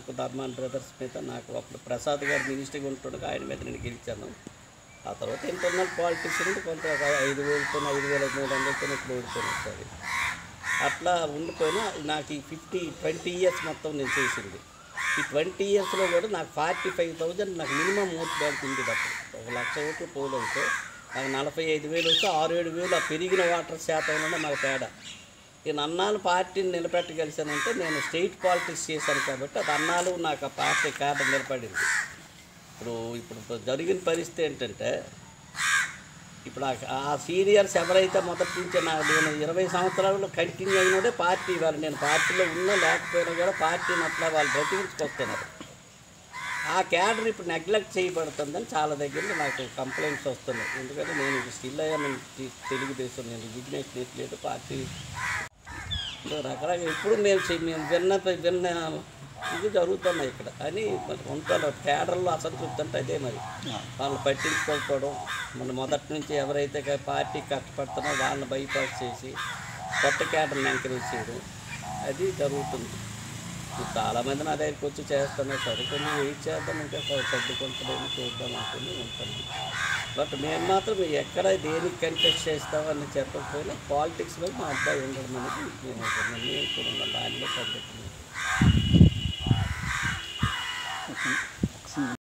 నాకు ధర్మాన్ బ్రదర్స్ మీద నాకు అప్పుడు ప్రసాద్ గారు మినిస్టర్గా ఉంటుండగా ఆయన మీద నేను గెలిచాను. ఆ తర్వాత ఇంటర్నల్ పాలిటిక్స్ నుండి కొంత 5,000తో 5,300తో ఇప్పుడు ఓడిపోయినా సరే అట్లా ఉండిపోయినా నాకు ఈ 20 ఇయర్స్ మొత్తం నేను చేసింది. ఈ 20 ఇయర్స్లో కూడా నాకు 45,000 నాకు మినిమం ఓట్ బ్యాంక్ ఉండేది. అప్పుడు 1,00,000 ఓట్లు పోల్ అయితే నాకు 45,000 వస్తే 6,000-7,000 ఆ పెరిగిన ఓటర్ శాతంలోనే నాకు తేడా. నేను అన్నాలు పార్టీని నిలబెట్టగలిసానంటే నేను స్టేట్ పాలిటిక్స్ చేశాను కాబట్టి అది అన్నాలు నాకు ఆ పార్టీ కారణం నిలబడింది. ఇప్పుడు జరిగిన పరిస్థితి ఏంటంటే ఇప్పుడు ఆ సీనియర్స్ ఎవరైతే మొదటి నుంచి నేను 20 సంవత్సరాలలో కంటిన్యూ అయినదే పార్టీ వాళ్ళు నేను పార్టీలో ఉన్నా లేకపోయినా కూడా పార్టీని అట్లా వాళ్ళు బ్రతికించుకొస్తున్నారు. ఆ క్యాడర్ ఇప్పుడు నెగ్లెక్ట్ చేయబడుతుందని చాలా దగ్గర నాకు కంప్లైంట్స్ వస్తున్నాయి. ఎందుకంటే నేను స్టిల్ అయ్యాను తెలుగుదేశం, నేను విఘ్నేష్ లేదు పార్టీ రకరకాల ఎప్పుడు మేము విన్న ఇది జరుగుతున్నాయి ఇక్కడ అని మరి ఉంటారు క్యాడర్లో అసంతృప్తి అంటే అదే మరి వాళ్ళు పట్టించుకోకపోవడం. మొదటి నుంచి ఎవరైతే పార్టీ కష్టపడుతున్నారో వాళ్ళని బైపాస్ చేసి కొత్త క్యాడర్ని ఎంకరేజ్ చేయడం అది జరుగుతుంది. చాలామంది నా దగ్గరికి వచ్చి చేస్తున్నారు సరే కొన్ని వెయిట్ చేద్దాం ఇంకా సర్దుకుంటలేము చూద్దాం అనుకుని ఉంటుంది. బట్ మేము మాత్రం ఎక్కడ దేనికి కంటెస్ట్ చేస్తామని చెప్పకపోయినా పాలిటిక్స్లో మా అబ్బాయి ఉండడం అనేది నేను నిర్ణయించుకున్న దానిలో పద్ధతి.